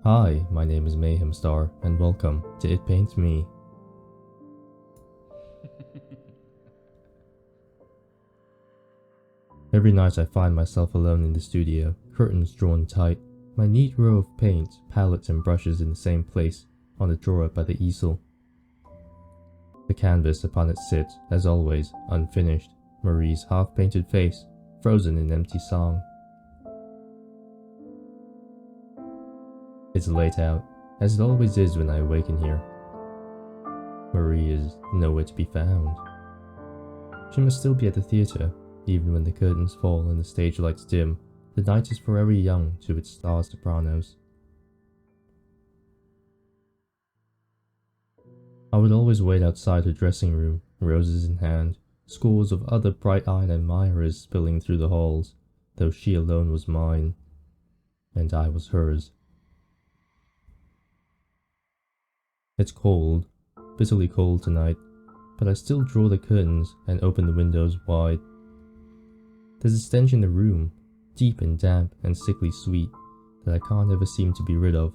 Hi, my name is Mayhemstar, and welcome to It Paints Me. Every night I find myself alone in the studio, curtains drawn tight, my neat row of paint, palettes and brushes in the same place, on a drawer by the easel. The canvas upon it sits, as always, unfinished, Marie's half-painted face, frozen in empty song. It's late out, as it always is when I awaken here. Marie is nowhere to be found. She must still be at the theatre, even when the curtains fall and the stage lights dim. The night is forever young to its star sopranos. I would always wait outside her dressing room, roses in hand, scores of other bright-eyed admirers spilling through the halls, though she alone was mine, and I was hers. It's cold, bitterly cold tonight, but I still draw the curtains and open the windows wide. There's a stench in the room, deep and damp and sickly sweet, that I can't ever seem to be rid of.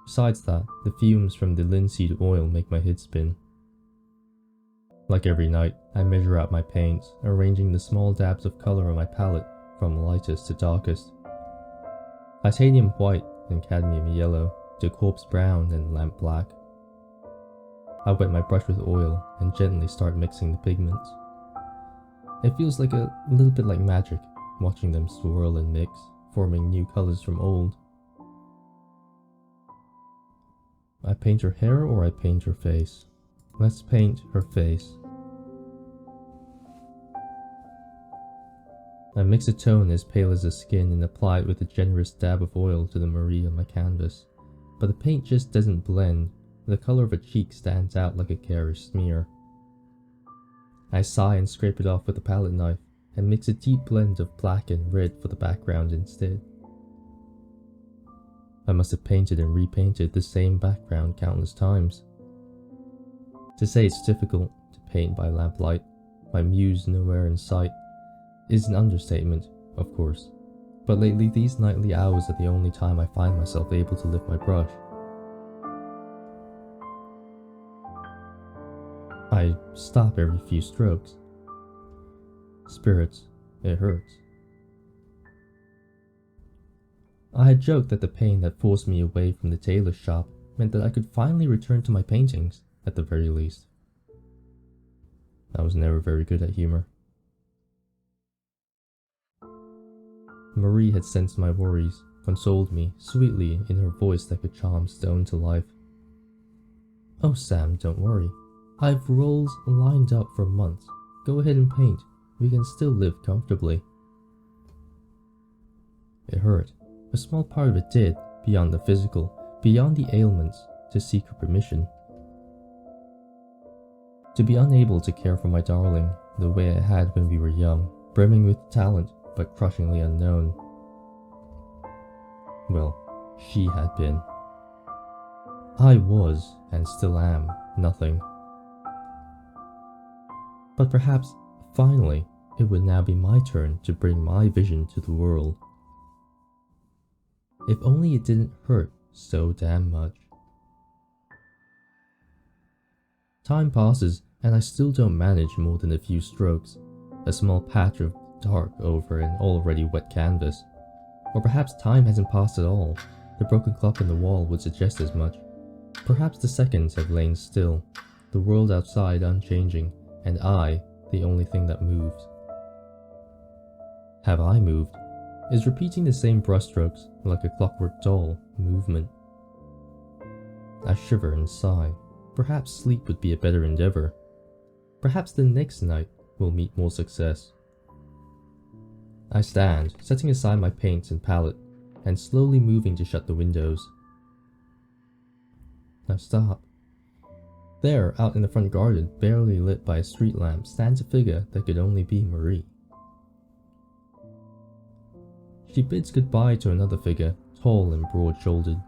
Besides that, the fumes from the linseed oil make my head spin. Like every night, I measure out my paints, arranging the small dabs of colour on my palette from lightest to darkest. Titanium white and cadmium yellow to corpse brown and lamp black. I wet my brush with oil and gently start mixing the pigments. It feels like a little bit like magic, watching them swirl and mix, forming new colours from old. I paint her hair or I paint her face? Let's paint her face. I mix a tone as pale as the skin and apply it with a generous dab of oil to the Marie on my canvas. But the paint just doesn't blend. The colour of her cheek stands out like a garish smear. I sigh and scrape it off with a palette knife and mix a deep blend of black and red for the background instead. I must have painted and repainted the same background countless times. To say it's difficult to paint by lamplight, my muse nowhere in sight, is an understatement, of course. But lately these nightly hours are the only time I find myself able to lift my brush. I stop every few strokes. Spirits, it hurts. I had joked that the pain that forced me away from the tailor's shop meant that I could finally return to my paintings, at the very least. I was never very good at humour. Marie had sensed my worries, consoled me sweetly in her voice that could charm stone to life. "Oh Sam, don't worry. I've rolls lined up for months. Go ahead and paint. We can still live comfortably." It hurt. A small part of it did, beyond the physical, beyond the ailments, to seek her permission. To be unable to care for my darling the way I had when we were young, brimming with talent but crushingly unknown. Well, she had been. I was, and still am, nothing. But perhaps, finally, it would now be my turn to bring my vision to the world. If only it didn't hurt so damn much. Time passes, and I still don't manage more than a few strokes, a small patch of dark over an already wet canvas. Or perhaps time hasn't passed at all. The broken clock on the wall would suggest as much. Perhaps the seconds have lain still, the world outside unchanging, and I, the only thing that moves. Have I moved? Is repeating the same brushstrokes, like a clockwork doll, movement? I shiver and sigh. Perhaps sleep would be a better endeavour. Perhaps the next night will meet more success. I stand, setting aside my paints and palette, and slowly moving to shut the windows. I stop. There, out in the front garden, barely lit by a street lamp, stands a figure that could only be Marie. She bids goodbye to another figure, tall and broad-shouldered,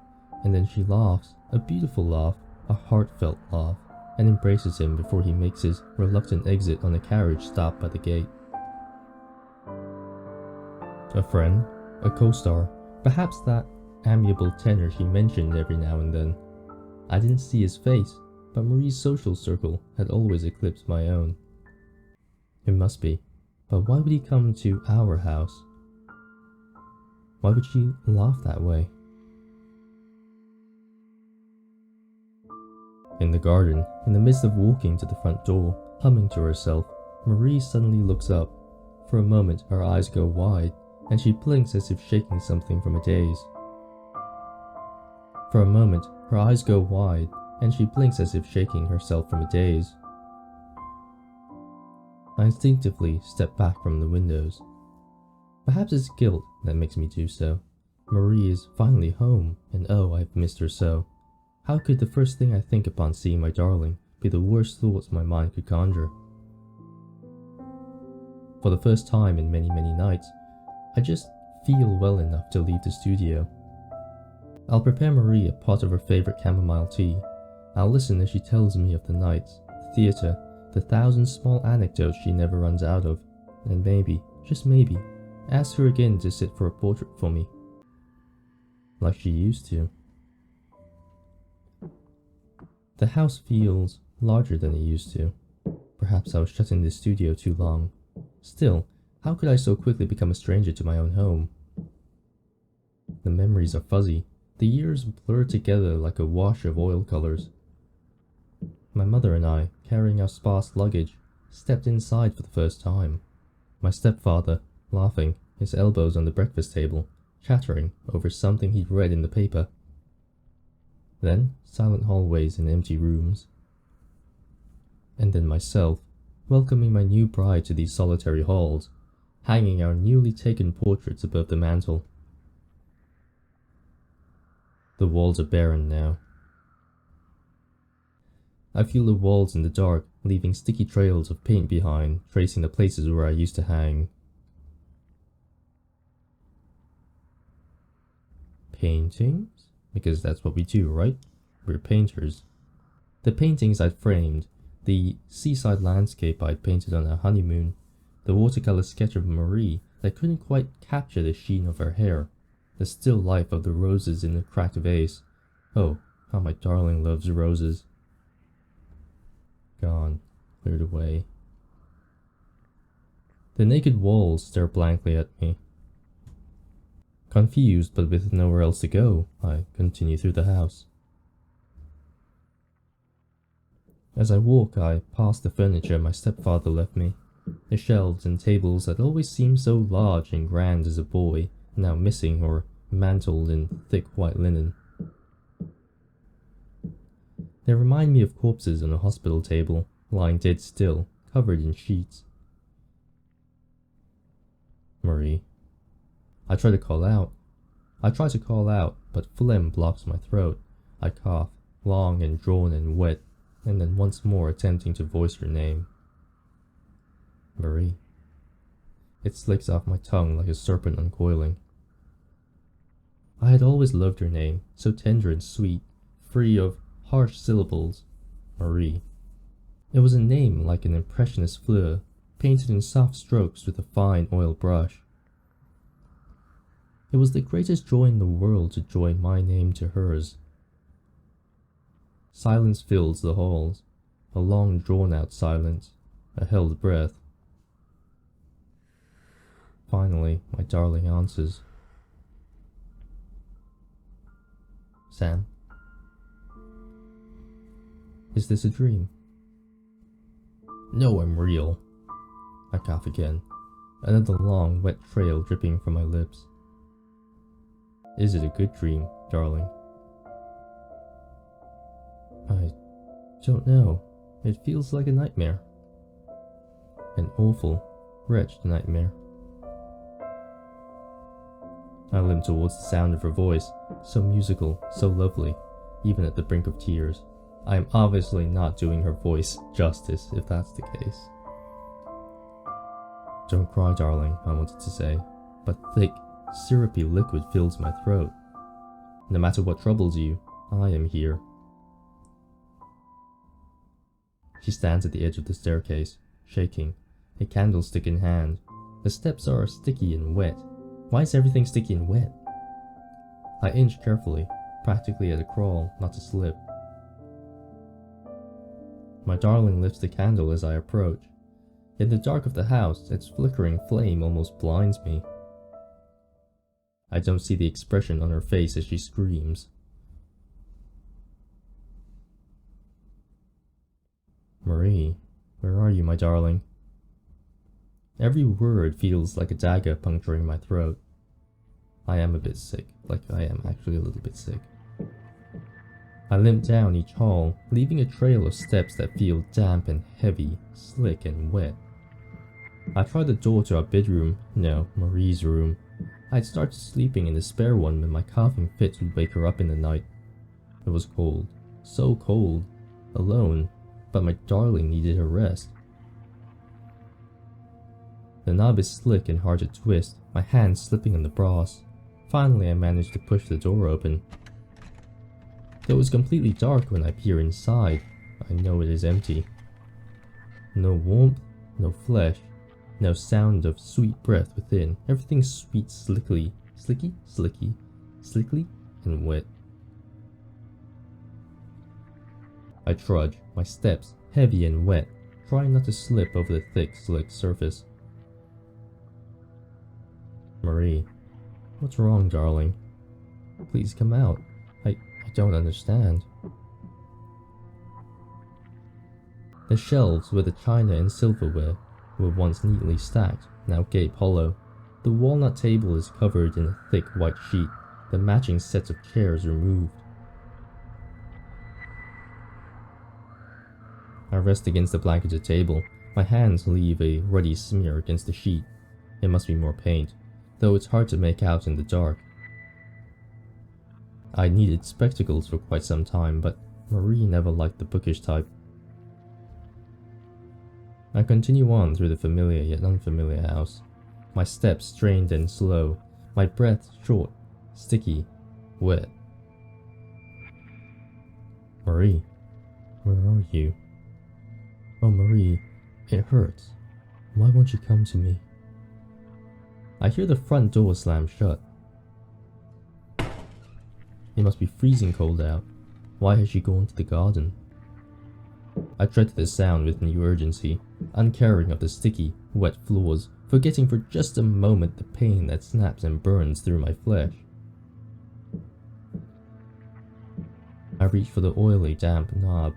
and then she laughs, a beautiful laugh, a heartfelt laugh, and embraces him before he makes his reluctant exit on a carriage stopped by the gate. A friend, a co-star, perhaps that amiable tenor she mentioned every now and then. I didn't see his face, but Marie's social circle had always eclipsed my own. It must be, but why would he come to our house? Why would she laugh that way? In the garden, in the midst of walking to the front door, humming to herself, Marie suddenly looks up. For a moment her eyes go wide, and she blinks as if shaking something from a daze. For a moment her eyes go wide, and she blinks as if shaking herself from a daze. I instinctively step back from the windows. Perhaps it's guilt that makes me do so. Marie is finally home, and oh, I've missed her so. How could the first thing I think upon seeing my darling be the worst thoughts my mind could conjure? For the first time in many nights, I just feel well enough to leave the studio. I'll prepare Marie a pot of her favourite chamomile tea. I'll listen as she tells me of the nights, the theatre, the 1,000 small anecdotes she never runs out of, and maybe, just maybe, ask her again to sit for a portrait for me. Like she used to. The house feels larger than it used to. Perhaps I was shut in this studio too long. Still, how could I so quickly become a stranger to my own home? The memories are fuzzy. The years blur together like a wash of oil colours. My mother and I, carrying our sparse luggage, stepped inside for the first time. My stepfather, laughing, his elbows on the breakfast table, chattering over something he'd read in the paper. Then silent hallways and empty rooms. And then myself, welcoming my new bride to these solitary halls, hanging our newly taken portraits above the mantel. The walls are barren now. I feel the walls in the dark, leaving sticky trails of paint behind, tracing the places where I used to hang. Paintings? Because that's what we do, right? We're painters. The paintings I'd framed, the seaside landscape I'd painted on our honeymoon, the watercolour sketch of Marie that couldn't quite capture the sheen of her hair, the still life of the roses in the cracked vase. Oh, how my darling loves roses. Gone, cleared away. The naked walls stare blankly at me. Confused, but with nowhere else to go, I continue through the house. As I walk, I pass the furniture my stepfather left me. The shelves and tables that always seemed so large and grand as a boy, now missing or mantled in thick white linen. They remind me of corpses on a hospital table, lying dead still, covered in sheets. Marie. I try to call out, but phlegm blocks my throat. I cough, long and drawn and wet, and then once more attempting to voice her name. Marie. It slicks off my tongue like a serpent uncoiling. I had always loved her name, so tender and sweet, free of harsh syllables. Marie. It was a name like an impressionist fleur, painted in soft strokes with a fine oil brush. It was the greatest joy in the world to join my name to hers. Silence fills the halls, a long drawn-out silence, a held breath. Finally, my darling answers. Sam? Is this a dream? No, I'm real. I cough again, another long, wet trail dripping from my lips. Is it a good dream, darling? I don't know. It feels like a nightmare. An awful, wretched nightmare. I limp towards the sound of her voice, so musical, so lovely, even at the brink of tears. I am obviously not doing her voice justice if that's the case. Don't cry, darling, I wanted to say, but thick, syrupy liquid fills my throat. No matter what troubles you, I am here. She stands at the edge of the staircase, shaking, a candlestick in hand. The steps are sticky and wet. Why is everything sticky and wet? I inch carefully, practically at a crawl, not to slip. My darling lifts the candle as I approach. In the dark of the house, its flickering flame almost blinds me. I don't see the expression on her face as she screams. Marie, where are you, my darling? Every word feels like a dagger puncturing my throat. I am a bit sick, like I am actually a little bit sick. I limp down each hall, leaving a trail of steps that feel damp and heavy, slick and wet. I try the door to our bedroom, no, Marie's room. I'd started sleeping in the spare one when my coughing fits would wake her up in the night. It was cold, so cold, alone, but my darling needed her rest. The knob is slick and hard to twist, my hand slipping on the brass. Finally I managed to push the door open. Though it's completely dark when I peer inside, I know it is empty. No warmth, no flesh, no sound of sweet breath within. Everything sweet slickly, slickly and wet. I trudge, my steps heavy and wet, trying not to slip over the thick, slick surface. Marie, what's wrong, darling? Please come out. I don't understand. The shelves where the china and silverware were once neatly stacked now gape hollow. The walnut table is covered in a thick white sheet, the matching sets of chairs removed. I rest against the blanketed table. My hands leave a ruddy smear against the sheet. It must be more paint, though it's hard to make out in the dark. I needed spectacles for quite some time, but Marie never liked the bookish type. I continue on through the familiar yet unfamiliar house, my steps strained and slow, my breath short, sticky, wet. Marie, where are you? Oh Marie, it hurts. Why won't you come to me? I hear the front door slam shut. It must be freezing cold out. Why has she gone to the garden? I tread to the sound with new urgency, uncaring of the sticky, wet floors, forgetting for just a moment the pain that snaps and burns through my flesh. I reach for the oily, damp knob.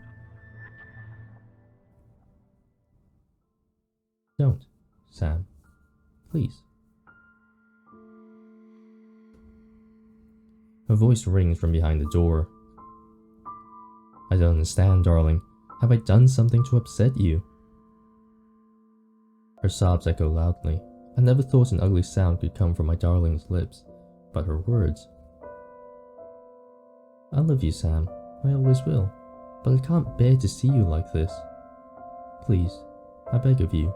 Don't, Sam. Please. Her voice rings from behind the door. I don't understand, darling. Have I done something to upset you? Her sobs echo loudly. I never thought an ugly sound could come from my darling's lips, but her words. I love you, Sam. I always will. But I can't bear to see you like this. Please, I beg of you,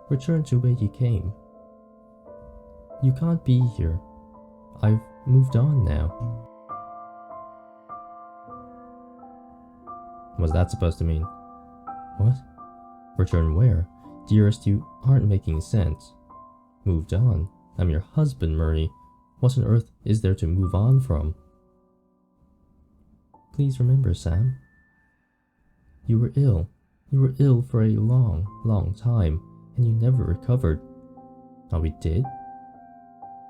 return to where you came. You can't be here. I've moved on now. What's that supposed to mean? What? Return where? Dearest, you aren't making sense. Moved on? I'm your husband, Marie. What on earth is there to move on from? Please remember, Sam. You were ill. You were ill for a long, long time, and you never recovered. Oh, we did?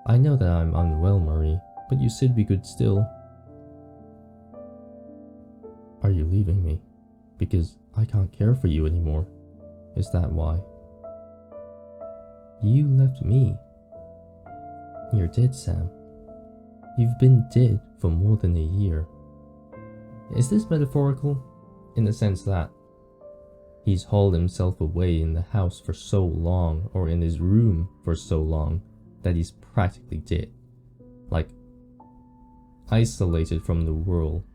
I know that I'm unwell, Marie, but you said we could still... Are you leaving me? Because I can't care for you anymore. Is that why? You left me. You're dead, Sam. You've been dead for more than a year. Is this metaphorical? In the sense that he's hauled himself away in the house for so long, or in his room for so long, that he's practically dead. Like, isolated from the world.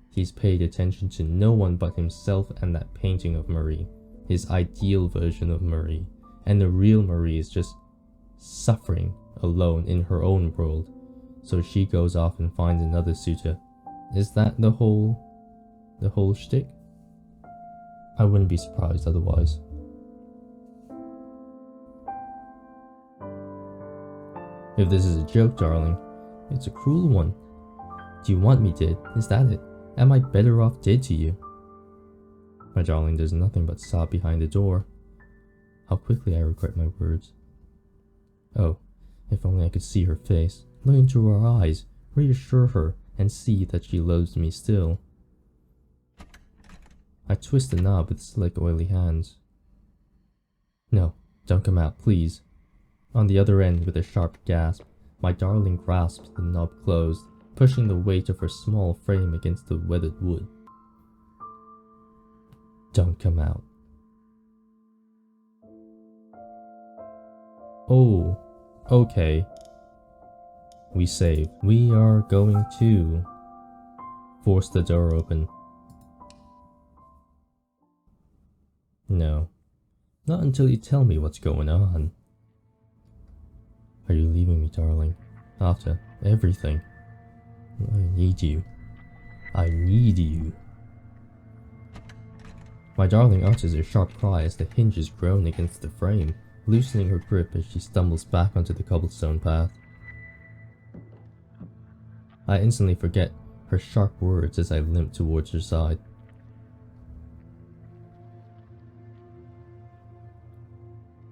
He's paid attention to no one but himself and that painting of Marie, his ideal version of Marie, and the real Marie is just suffering alone in her own world, so she goes off and finds another suitor. Is that the whole shtick? I wouldn't be surprised otherwise. If this is a joke, darling, it's a cruel one. Do you want me dead? Is that it? Am I better off dead to you? My darling does nothing but sob behind the door. How quickly I regret my words. Oh, if only I could see her face, look into her eyes, reassure her, and see that she loves me still. I twist the knob with slick, oily hands. No, don't come out, please. On the other end, with a sharp gasp, my darling grasps the knob closed, pushing the weight of her small frame against the weathered wood. Don't come out. Oh, okay. We save. We are going to force the door open. No, not until you tell me what's going on. Are you leaving me, darling? After everything? I need you. I need you. My darling utters a sharp cry as the hinges groan against the frame, loosening her grip as she stumbles back onto the cobblestone path. I instantly forget her sharp words as I limp towards her side.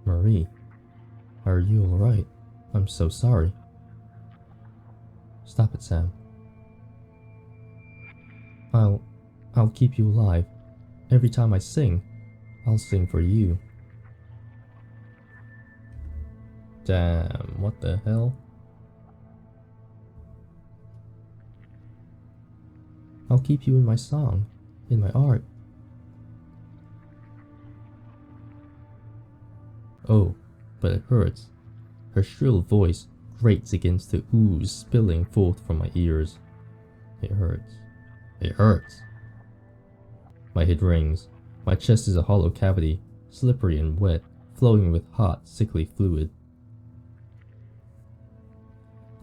Marie, are you alright? I'm so sorry. Stop it, Sam. I'll keep you alive. Every time I sing, I'll sing for you. Damn, what the hell? I'll keep you in my song, in my art. Oh, but it hurts. Her shrill voice grates against the ooze spilling forth from my ears. It hurts. It hurts. My head rings. My chest is a hollow cavity, slippery and wet, flowing with hot, sickly fluid.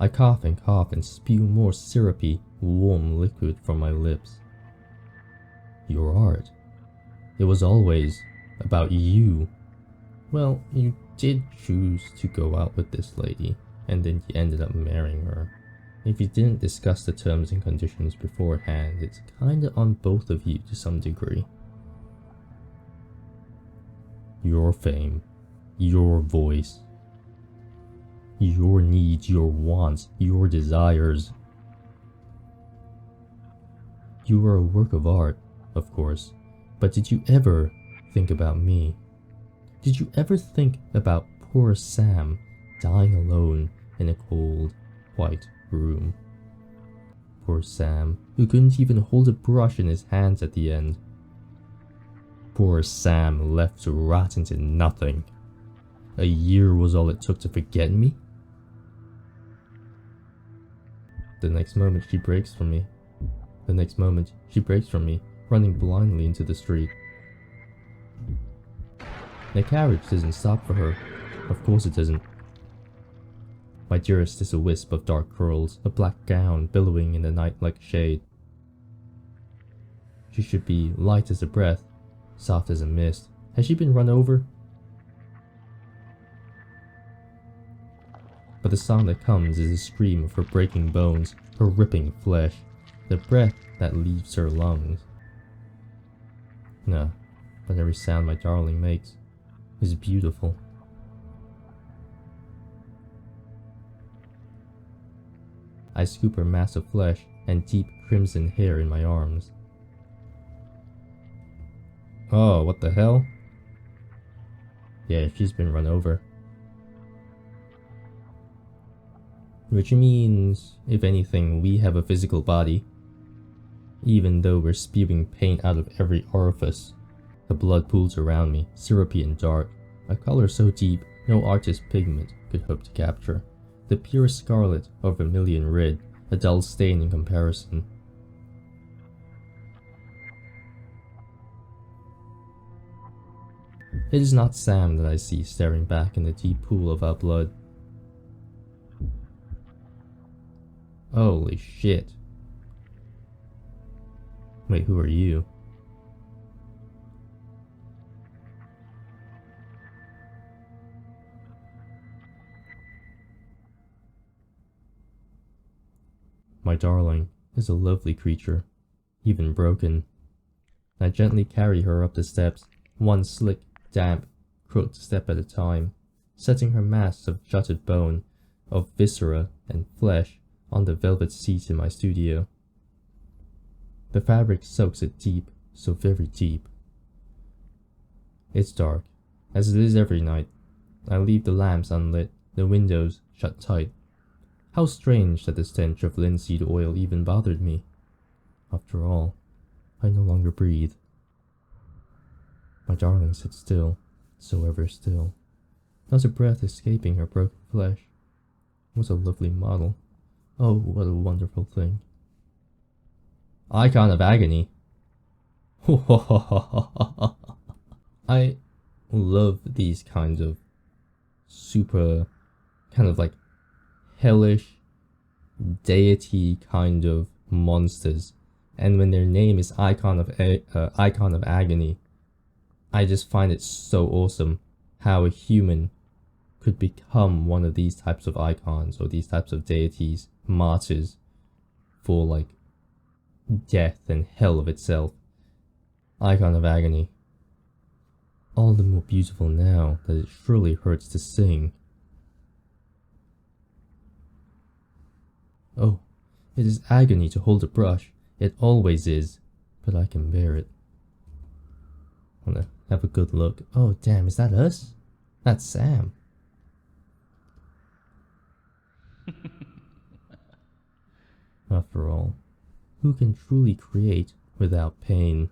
I cough and spew more syrupy, warm liquid from my lips. Your art. It was always about you. Well, you did choose to go out with this lady, and then you ended up marrying her. If you didn't discuss the terms and conditions beforehand, it's kinda on both of you to some degree. Your fame, your voice, your needs, your wants, your desires. You are a work of art, of course, but did you ever think about me? Did you ever think about poor Sam dying alone in a cold, white room? Poor Sam, who couldn't even hold a brush in his hands at the end. Poor Sam left to rot into nothing. A year was all it took to forget me? The next moment she breaks from me. The next moment she breaks from me, running blindly into the street. The carriage doesn't stop for her. Of course it doesn't. My dearest is a wisp of dark curls, a black gown billowing in the night like shade. She should be light as a breath, soft as a mist. Has she been run over? But the sound that comes is a scream of her breaking bones, her ripping flesh, the breath that leaves her lungs. No, but every sound my darling makes is beautiful. I scoop her mass of flesh and deep crimson hair in my arms. Oh, what the hell? Yeah, she's been run over. Which means, if anything, we have a physical body. Even though we're spewing paint out of every orifice. The blood pools around me, syrupy and dark, a color so deep no artist's pigment could hope to capture. The pure scarlet or vermilion red, a dull stain in comparison. It is not Sam that I see staring back in the deep pool of our blood. Holy shit. Wait, who are you? My darling, is a lovely creature, even broken. I gently carry her up the steps, one slick, damp, crooked step at a time, setting her mass of jutted bone, of viscera and flesh on the velvet seat in my studio. The fabric soaks it deep, so very deep. It's dark, as it is every night. I leave the lamps unlit, the windows shut tight. How strange that the stench of linseed oil even bothered me. After all, I no longer breathe. My darling sits still, so ever still, not a breath escaping her broken flesh. What a lovely model. Oh, what a wonderful thing. Icon of agony. I love these kinds of super, kind of like hellish, deity kind of monsters. And when their name is Icon of Agony, I just find it so awesome how a human could become one of these types of icons or these types of deities, martyrs for like death and hell of itself. Icon of Agony. All the more beautiful now that it surely hurts to sing. Oh, it is agony to hold a brush. It always is, but I can bear it. I wanna have a good look. Oh damn, is that us? That's Sam. After all, who can truly create without pain?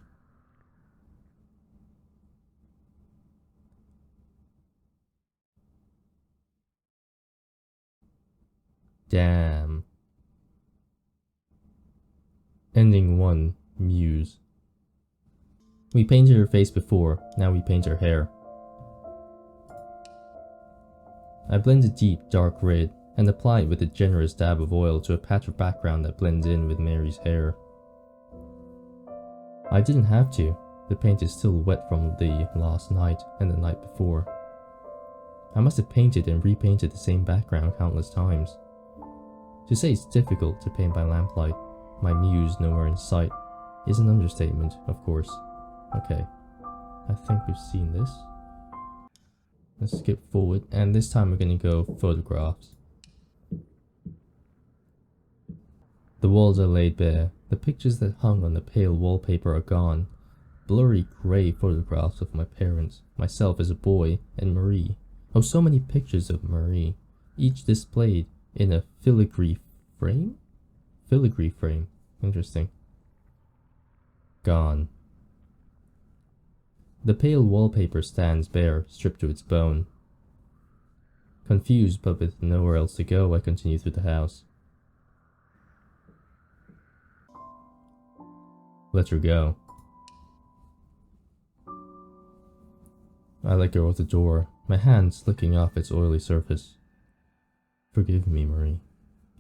Damn. Ending 1, Muse. We painted her face before, now we paint her hair. I blend a deep, dark red and apply it with a generous dab of oil to a patch of background that blends in with Mary's hair. I didn't have to. The paint is still wet from the last night and the night before. I must have painted and repainted the same background countless times. To say it's difficult to paint by lamplight, my muse nowhere in sight, is an understatement, of course. Okay, I think we've seen this. Let's skip forward, and this time we're gonna go photographs. The walls are laid bare. The pictures that hung on the pale wallpaper are gone. Blurry grey photographs of my parents, myself as a boy, and Marie. Oh, so many pictures of Marie, each displayed in a filigree frame? Filigree frame. Interesting. Gone. The pale wallpaper stands bare, stripped to its bone. Confused, but with nowhere else to go, I continue through the house. Let her go. I let go of the door, my hand slicking off its oily surface. Forgive me, Marie.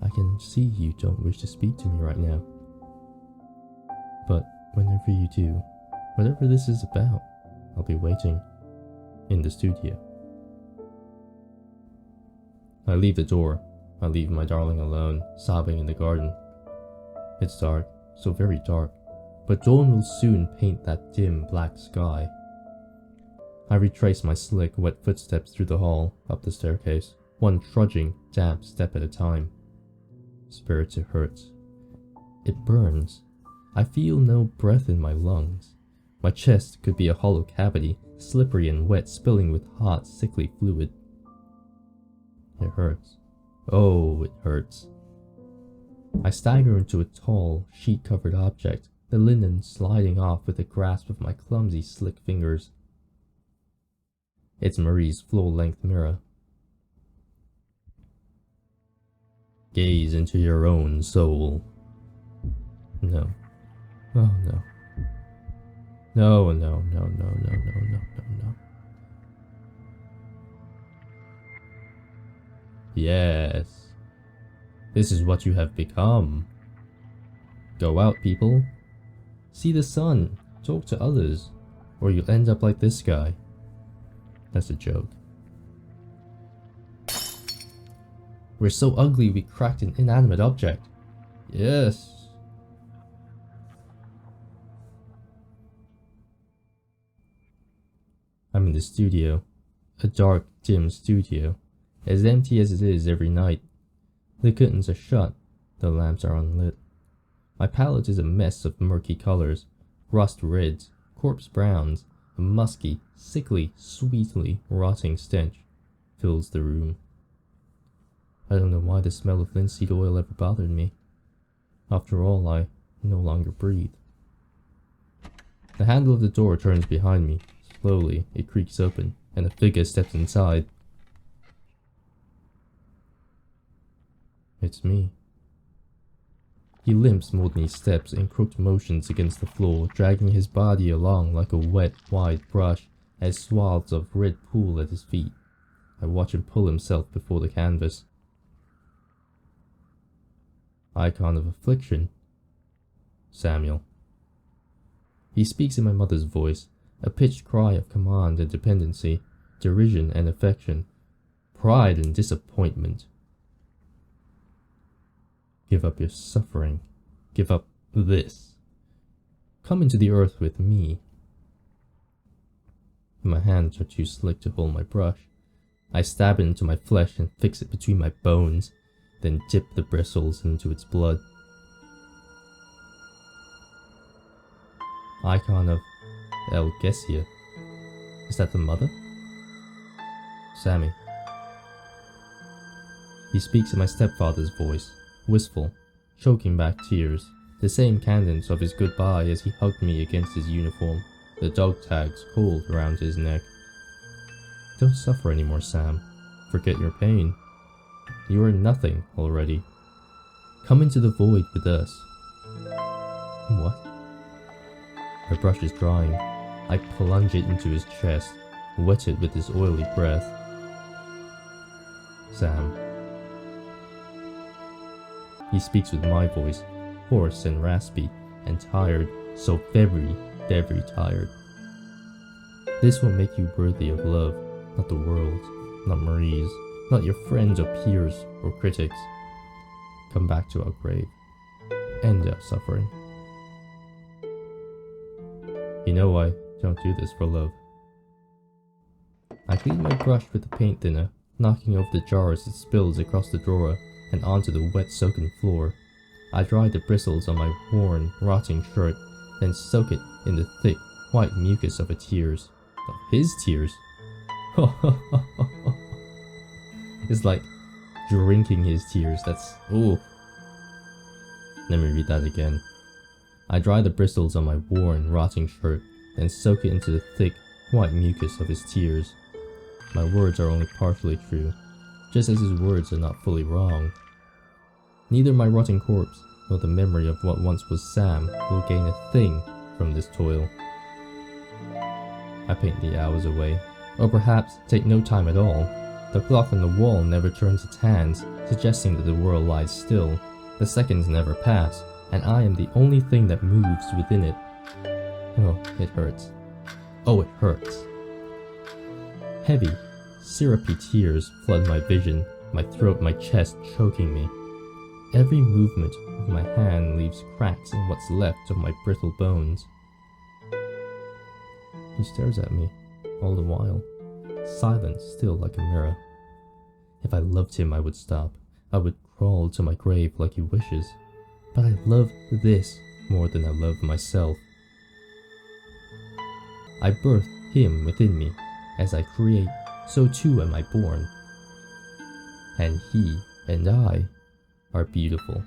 I can see you don't wish to speak to me right now. But whenever you do, whatever this is about, I'll be waiting in the studio. I leave the door. I leave my darling alone, sobbing in the garden. It's dark, so very dark, but dawn will soon paint that dim black sky. I retrace my slick, wet footsteps through the hall, up the staircase, one trudging, damp step at a time. Spirits, it hurts. It burns. I feel no breath in my lungs. My chest could be a hollow cavity, slippery and wet, spilling with hot, sickly fluid. It hurts. Oh, it hurts. I stagger into a tall, sheet-covered object, the linen sliding off with a grasp of my clumsy, slick fingers. It's Marie's full-length mirror. Gaze into your own soul. No. Oh no. No, no, no, no, no, no, no, no, no. Yes. This is what you have become. Go out, people. See the sun. Talk to others. Or you'll end up like this guy. That's a joke. We're so ugly we cracked an inanimate object. Yes. I'm in the studio. A dark, dim studio, as empty as it is every night. The curtains are shut, the lamps are unlit. My palette is a mess of murky colors, rust reds, corpse browns. A musky, sickly, sweetly rotting stench fills the room. I don't know why the smell of linseed oil ever bothered me. After all, I no longer breathe. The handle of the door turns behind me. Slowly, it creaks open, and a figure steps inside. It's me. He limps more than he steps in crooked motions against the floor, dragging his body along like a wet, wide brush as swaths of red pool at his feet. I watch him pull himself before the canvas. Icon of affliction. Samuel. He speaks in my mother's voice, a pitched cry of command and dependency, derision and affection, pride and disappointment. Give up your suffering. Give up this. Come into the earth with me. My hands are too slick to hold my brush. I stab it into my flesh and fix it between my bones, then dip the bristles into its blood. Icon of Algesia. Is that the mother? Sammy. He speaks in my stepfather's voice, wistful, choking back tears, the same cadence of his goodbye as he hugged me against his uniform, the dog tags coiled around his neck. Don't suffer anymore, Sam. Forget your pain. You are nothing already. Come into the void with us. What? My brush is drying. I plunge it into his chest, wet it with his oily breath. Sam. He speaks with my voice, hoarse and raspy, and tired, so very, very tired. This will make you worthy of love, not the world, not Marie's, not your friends or peers or critics. Come back to our grave. End our suffering. You know I don't do this for love. I clean my brush with the paint thinner, knocking over the jar as it spills across the drawer and onto the wet soaken floor. I dry the bristles on my worn, rotting shirt, then soak it in the thick, white mucus of tears. Of his tears? It's like drinking his tears. That's... ooh. Let me read that again. I dry the bristles on my worn, rotting shirt, then soak it into the thick, white mucus of his tears. My words are only partially true, just as his words are not fully wrong. Neither my rotting corpse, nor the memory of what once was Sam, will gain a thing from this toil. I paint the hours away, or perhaps take no time at all. The clock on the wall never turns its hands, suggesting that the world lies still. The seconds never pass, and I am the only thing that moves within it. Oh, it hurts. Oh, it hurts. Heavy, syrupy tears flood my vision, my throat, my chest choking me. Every movement of my hand leaves cracks in what's left of my brittle bones. He stares at me, all the while, silent still like a mirror. If I loved him, I would stop. I would crawl to my grave like he wishes. But I love this more than I love myself. I birth him within me. As I create, so too am I born. And he and I are beautiful.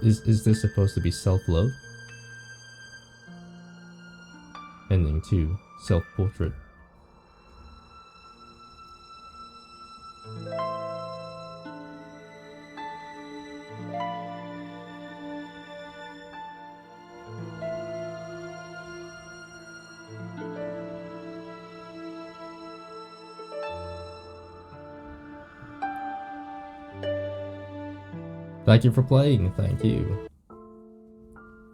Is this supposed to be self-love? Ending 2, self-portrait. Thank you for playing, thank you.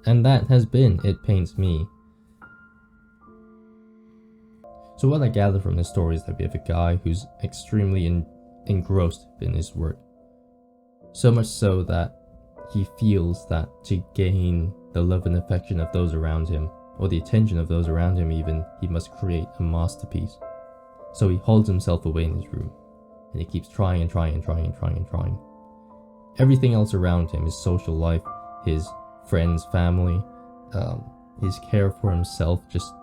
And that has been It Paints Me. So what I gather from this story is that we have a guy who's extremely engrossed in his work. So much so that he feels that to gain the love and affection of those around him, or the attention of those around him even, he must create a masterpiece. So he holds himself away in his room, and he keeps trying and trying and trying and trying and trying. Everything else around him, his social life, his friends, family, his care for himself just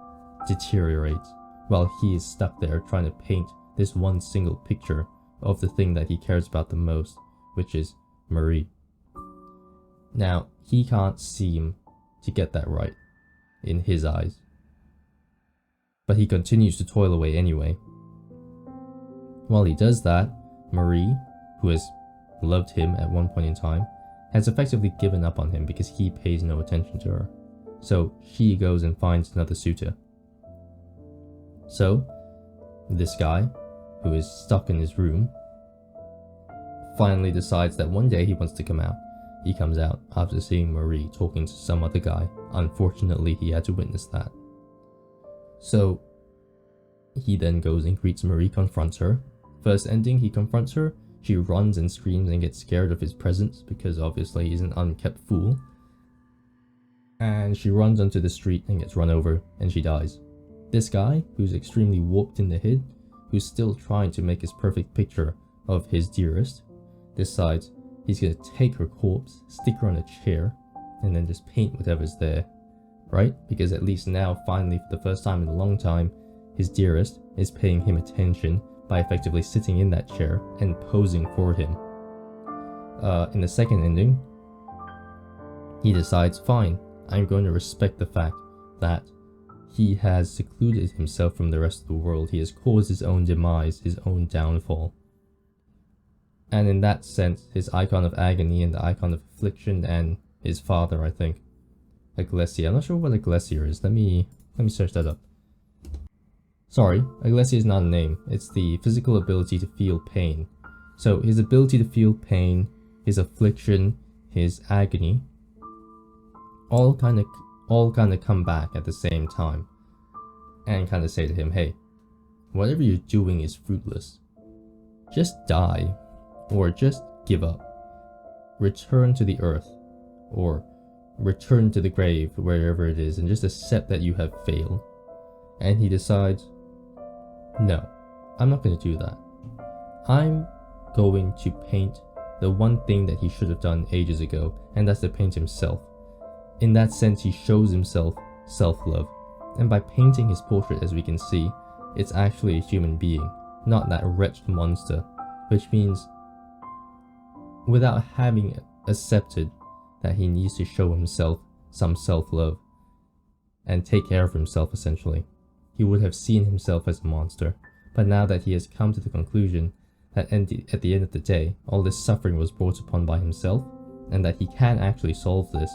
deteriorates, while he is stuck there trying to paint this one single picture of the thing that he cares about the most, which is Marie. Now, he can't seem to get that right in his eyes, but he continues to toil away anyway. While he does that, Marie, who has loved him at one point in time, has effectively given up on him because he pays no attention to her. So she goes and finds another suitor. So this guy, who is stuck in his room, finally decides that one day he wants to come out. He comes out after seeing Marie talking to some other guy. Unfortunately, he had to witness that. So he then goes and greets Marie, confronts her. First ending, he confronts her. She runs and screams and gets scared of his presence because obviously he's an unkept fool. And she runs onto the street and gets run over, and she dies. This guy, who's extremely warped in the head, who's still trying to make his perfect picture of his dearest, decides he's going to take her corpse, stick her on a chair, and then just paint whatever's there, right? Because at least now, finally, for the first time in a long time, his dearest is paying him attention by effectively sitting in that chair and posing for him. In the second ending, he decides, fine, I'm going to respect the fact that he has secluded himself from the rest of the world. He has caused his own demise, his own downfall. And in that sense, his icon of agony and the icon of affliction, and his father, I think, Algesia. I'm not sure what Algesia is. Let me search that up. Sorry, Algesia is not a name. It's the physical ability to feel pain. So his ability to feel pain, his affliction, his agony, all kind of come back at the same time, and kind of say to him, hey, whatever you're doing is fruitless. Just die, or just give up. Return to the earth, or return to the grave, wherever it is, and just accept that you have failed. And he decides, no, I'm not going to do that. I'm going to paint the one thing that he should have done ages ago, and that's to paint himself. In that sense, he shows himself self-love. And by painting his portrait, as we can see, it's actually a human being, not that wretched monster, which means without having accepted that he needs to show himself some self-love and take care of himself, essentially, he would have seen himself as a monster. But now that he has come to the conclusion that at the end of the day, all this suffering was brought upon by himself, and that he can actually solve this,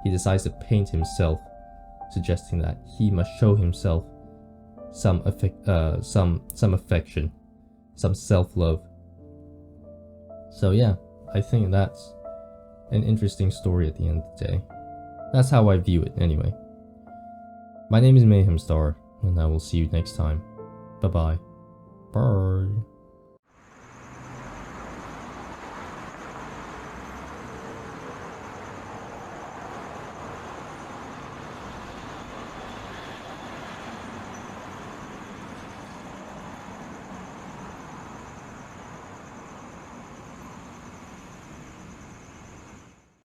he decides to paint himself, suggesting that he must show himself some affection, some self-love. So yeah, I think that's an interesting story at the end of the day. That's how I view it anyway. My name is Mayhemstar, and I will see you next time. Bye-bye. Bye.